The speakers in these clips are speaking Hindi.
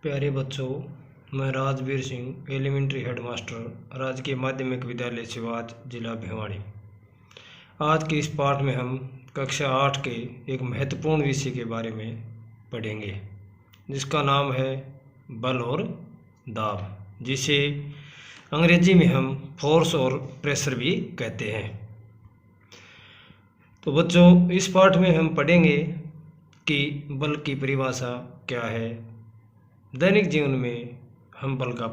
प्यारे बच्चों, मैं राजवीर सिंह, एलिमेंट्री हेडमास्टर, राजकीय माध्यमिक विद्यालय सिवाच, जिला भिवाड़ी। आज के इस पाठ में हम कक्षा 8 के एक महत्वपूर्ण विषय के बारे में पढ़ेंगे, जिसका नाम है बल और दाब, जिसे अंग्रेजी में हम फोर्स और प्रेशर भी कहते हैं। तो बच्चों, इस पाठ में हम पढ़ेंगे कि बल की परिभाषा क्या है, दैनिक जीवन में बल का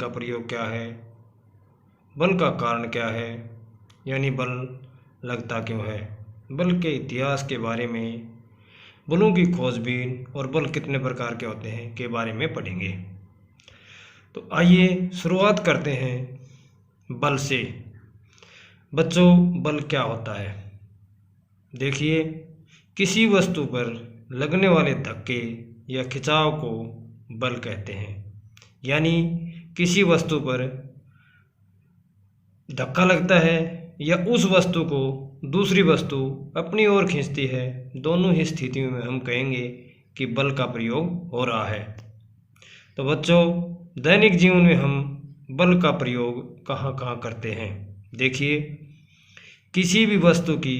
प्रयोग क्या है, बल का कारण क्या है, यानी बल लगता क्यों है, बल के इतिहास के बारे में, बलों की खोजबीन और बल कितने प्रकार के होते हैं के बारे में पढ़ेंगे। तो आइए शुरुआत करते हैं बल से। बच्चों, बल क्या होता है? देखिए, किसी वस्तु पर लगने वाले धक्के या खिंचाव को बल कहते हैं। यानी किसी वस्तु पर धक्का लगता है या उस वस्तु को दूसरी वस्तु अपनी ओर खींचती है, दोनों ही स्थितियों में हम कहेंगे कि बल का प्रयोग हो रहा है। तो बच्चों, दैनिक जीवन में हम बल का प्रयोग कहाँ कहाँ करते हैं? देखिए, किसी भी वस्तु की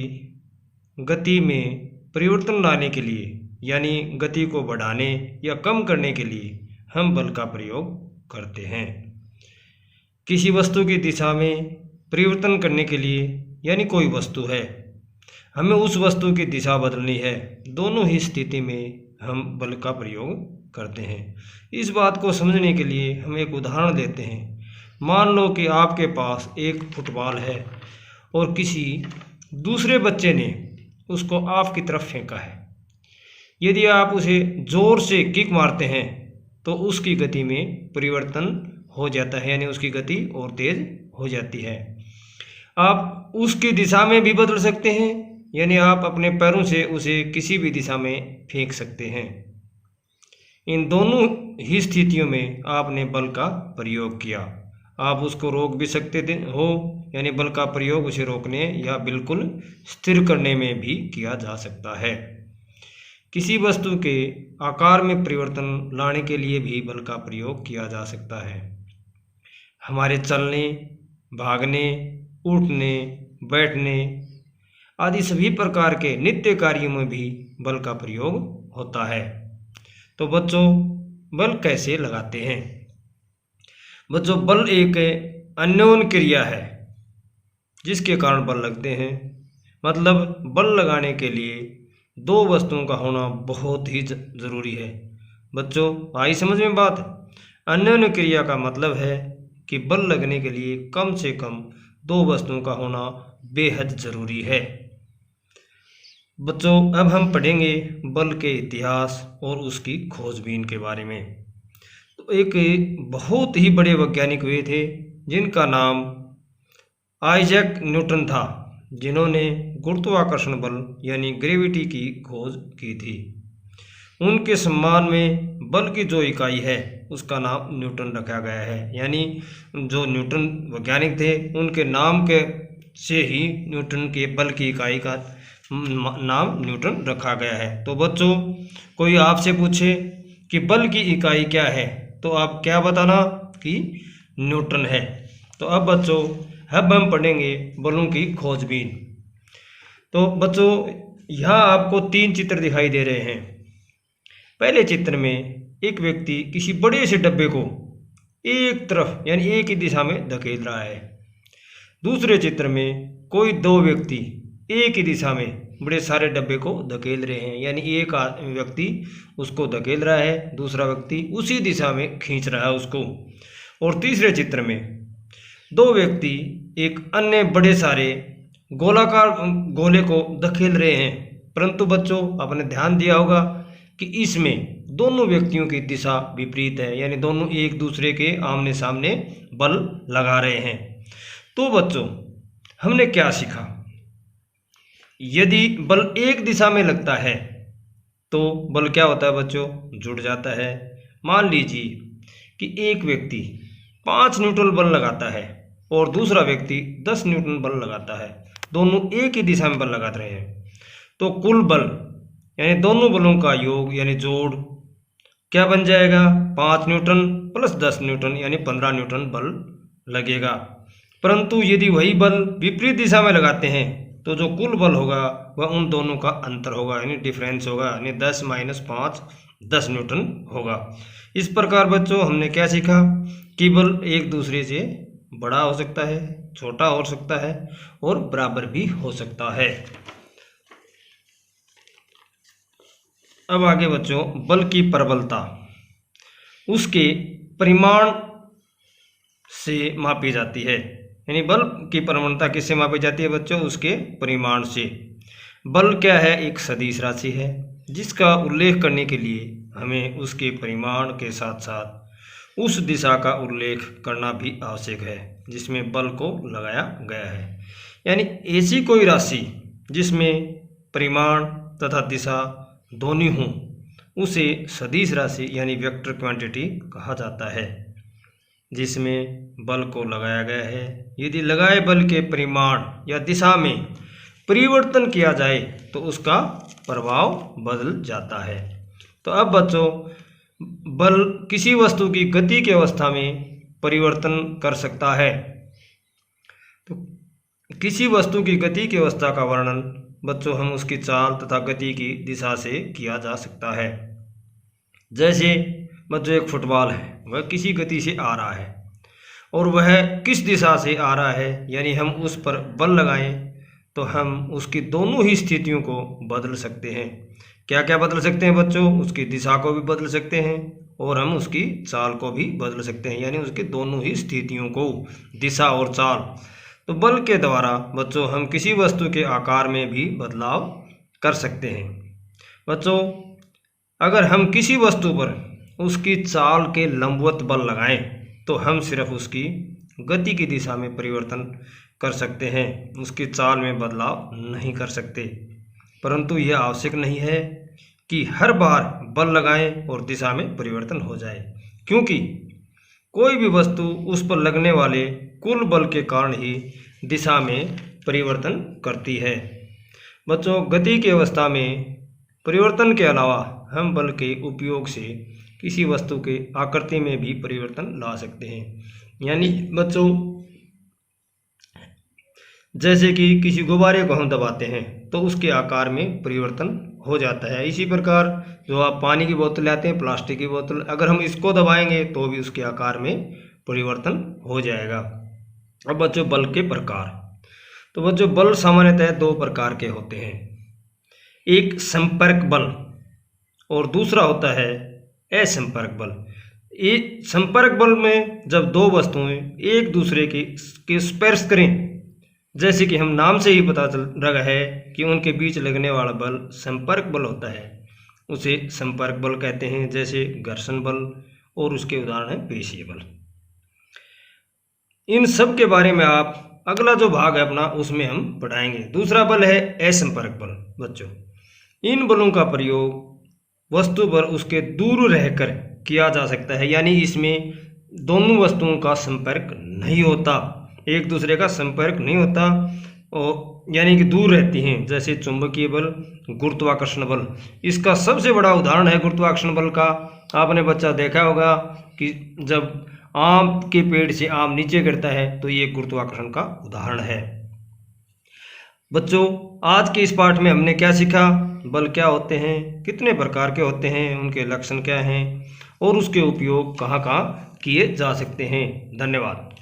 गति में परिवर्तन लाने के लिए, यानी गति को बढ़ाने या कम करने के लिए हम बल का प्रयोग करते हैं। किसी वस्तु की दिशा में परिवर्तन करने के लिए, यानी कोई वस्तु है, हमें उस वस्तु की दिशा बदलनी है, दोनों ही स्थिति में हम बल का प्रयोग करते हैं। इस बात को समझने के लिए हम एक उदाहरण लेते हैं। मान लो कि आपके पास एक फुटबॉल है और किसी दूसरे बच्चे ने उसको आपकी तरफ फेंका है। यदि आप उसे जोर से किक मारते हैं तो उसकी गति में परिवर्तन हो जाता है, यानी उसकी गति और तेज हो जाती है। आप उसकी दिशा में भी बदल सकते हैं, यानी आप अपने पैरों से उसे किसी भी दिशा में फेंक सकते हैं। इन दोनों ही स्थितियों में आपने बल का प्रयोग किया। आप उसको रोक भी सकते हो, यानी बल का प्रयोग उसे रोकने या बिल्कुल स्थिर करने में भी किया जा सकता है। किसी वस्तु के आकार में परिवर्तन लाने के लिए भी बल का प्रयोग किया जा सकता है। हमारे चलने, भागने, उठने, बैठने आदि सभी प्रकार के नित्य कार्यों में भी बल का प्रयोग होता है। तो बच्चों, बल कैसे लगाते हैं? बच्चों, बल एक अन्योन्य क्रिया है जिसके कारण बल लगते हैं। मतलब बल लगाने के लिए दो वस्तुओं का होना बहुत ही ज़रूरी है। बच्चों, आई समझ में बात? अन्योन्य क्रिया का मतलब है कि बल लगने के लिए कम से कम दो वस्तुओं का होना बेहद ज़रूरी है। बच्चों, अब हम पढ़ेंगे बल के इतिहास और उसकी खोजबीन के बारे में। तो एक बहुत ही बड़े वैज्ञानिक हुए थे जिनका नाम आइजैक न्यूटन था, जिन्होंने गुरुत्वाकर्षण बल यानी ग्रेविटी की खोज की थी। उनके सम्मान में बल की जो इकाई है उसका नाम न्यूटन रखा गया है। यानी जो न्यूटन वैज्ञानिक थे उनके नाम के से ही न्यूटन के बल की इकाई का नाम न्यूटन रखा गया है। तो बच्चों, कोई आपसे पूछे कि बल की इकाई क्या है तो आप क्या बताना कि न्यूटन है। तो अब बच्चों, अब हम पढ़ेंगे बलों की खोजबीन। तो बच्चों, यहाँ आपको 3 चित्र दिखाई दे रहे हैं। पहले चित्र में एक व्यक्ति किसी बड़े से डब्बे को एक तरफ यानी एक ही दिशा में धकेल रहा है। दूसरे चित्र में कोई 2 व्यक्ति एक ही दिशा में बड़े सारे डब्बे को धकेल रहे हैं, यानी एक व्यक्ति उसको धकेल रहा है, दूसरा व्यक्ति उसी दिशा में खींच रहा है उसको। और तीसरे चित्र में 2 व्यक्ति एक अन्य बड़े सारे गोलाकार गोले को धकेल रहे हैं। परंतु बच्चों, आपने ध्यान दिया होगा कि इसमें दोनों व्यक्तियों की दिशा विपरीत है, यानी दोनों एक दूसरे के आमने सामने बल लगा रहे हैं। तो बच्चों, हमने क्या सीखा? यदि बल एक दिशा में लगता है तो बल क्या होता है बच्चों? जुड़ जाता है। मान लीजिए कि एक व्यक्ति 5 न्यूटन बल लगाता है और दूसरा व्यक्ति 10 न्यूटन बल लगाता है, दोनों एक ही दिशा में बल लगा रहे हैं, तो कुल बल यानी दोनों बलों का योग यानी जोड़ क्या बन जाएगा, 5 न्यूटन प्लस 10 न्यूटन यानी 15 न्यूटन बल लगेगा। परंतु यदि वही बल विपरीत दिशा में लगाते हैं तो जो कुल बल होगा वह उन दोनों का अंतर होगा, यानी डिफरेंस होगा, यानी 10 - 5 10 न्यूटन होगा। इस प्रकार बच्चों हमने क्या सीखा कि बल एक दूसरे से बड़ा हो सकता है, छोटा हो सकता है और बराबर भी हो सकता है। अब आगे बच्चों, बल की प्रबलता उसके परिमाण से मापी जाती है, यानी बल की प्रबलता किससे मापी जाती है बच्चों, उसके परिमाण से। बल क्या है, एक सदिश राशि है जिसका उल्लेख करने के लिए हमें उसके परिमाण के साथ साथ उस दिशा का उल्लेख करना भी आवश्यक है जिसमें बल को लगाया गया है। यानी ऐसी कोई राशि जिसमें परिमाण तथा दिशा दोनों हों उसे सदिश राशि यानी वेक्टर क्वांटिटी कहा जाता है, जिसमें बल को लगाया गया है। यदि लगाए बल के परिमाण या दिशा में परिवर्तन किया जाए तो उसका प्रभाव बदल जाता है। तो अब बच्चों, बल किसी वस्तु की गति की अवस्था में परिवर्तन कर सकता है। तो किसी वस्तु की गति की अवस्था का वर्णन बच्चों हम उसकी चाल तथा गति की दिशा से किया जा सकता है। जैसे बच्चों, एक फुटबॉल है, वह किसी गति से आ रहा है और वह किस दिशा से आ रहा है, यानी हम उस पर बल लगाएं तो हम उसकी दोनों ही स्थितियों को बदल सकते हैं। क्या क्या बदल सकते हैं बच्चों, उसकी दिशा को भी बदल सकते हैं और हम उसकी चाल को भी बदल सकते हैं, यानी उसकी दोनों ही स्थितियों को, दिशा और चाल। तो बल के द्वारा बच्चों हम किसी वस्तु के आकार में भी बदलाव कर सकते हैं। बच्चों, अगर हम किसी वस्तु पर उसकी चाल के लंबवत बल लगाएं तो हम सिर्फ उसकी गति की दिशा में परिवर्तन कर सकते हैं, उसकी चाल में बदलाव नहीं कर सकते। परंतु यह आवश्यक नहीं है कि हर बार बल लगाएं और दिशा में परिवर्तन हो जाए, क्योंकि कोई भी वस्तु उस पर लगने वाले कुल बल के कारण ही दिशा में परिवर्तन करती है। बच्चों, गति की अवस्था में परिवर्तन के अलावा हम बल के उपयोग से किसी वस्तु के आकृति में भी परिवर्तन ला सकते हैं। यानी बच्चों, जैसे कि किसी गुब्बारे को हम दबाते हैं तो उसके आकार में परिवर्तन हो जाता है। इसी प्रकार जो आप पानी की बोतल लाते हैं, प्लास्टिक की बोतल, अगर हम इसको दबाएंगे तो भी उसके आकार में परिवर्तन हो जाएगा। अब बच्चों, बल के प्रकार। तो बच्चों, बल सामान्यतः 2 प्रकार के होते हैं, एक संपर्क बल और दूसरा होता है असंपर्क बल। ये संपर्क बल में जब 2 वस्तुएं एक दूसरे के स्पर्श करें, जैसे कि हम नाम से ही पता चल रहा है कि उनके बीच लगने वाला बल संपर्क बल होता है, उसे संपर्क बल कहते हैं। जैसे घर्षण बल और उसके उदाहरण है पेशीय बल। इन सब के बारे में आप अगला जो भाग है अपना उसमें हम पढ़ाएंगे। दूसरा बल है असंपर्क बल। बच्चों, इन बलों का प्रयोग वस्तु पर उसके दूर रहकर किया जा सकता है, यानी इसमें दोनों वस्तुओं का संपर्क नहीं होता, एक दूसरे का संपर्क नहीं होता, और यानी कि दूर रहती हैं। जैसे चुंबकीय बल, गुरुत्वाकर्षण बल, इसका सबसे बड़ा उदाहरण है गुरुत्वाकर्षण बल का। आपने बच्चा देखा होगा कि जब आम के पेड़ से आम नीचे गिरता है तो ये गुरुत्वाकर्षण का उदाहरण है। बच्चों, आज के इस पाठ में हमने क्या सीखा, बल क्या होते हैं, कितने प्रकार के होते हैं, उनके लक्षण क्या हैं और उसके उपयोग कहाँ कहाँ किए जा सकते हैं। धन्यवाद।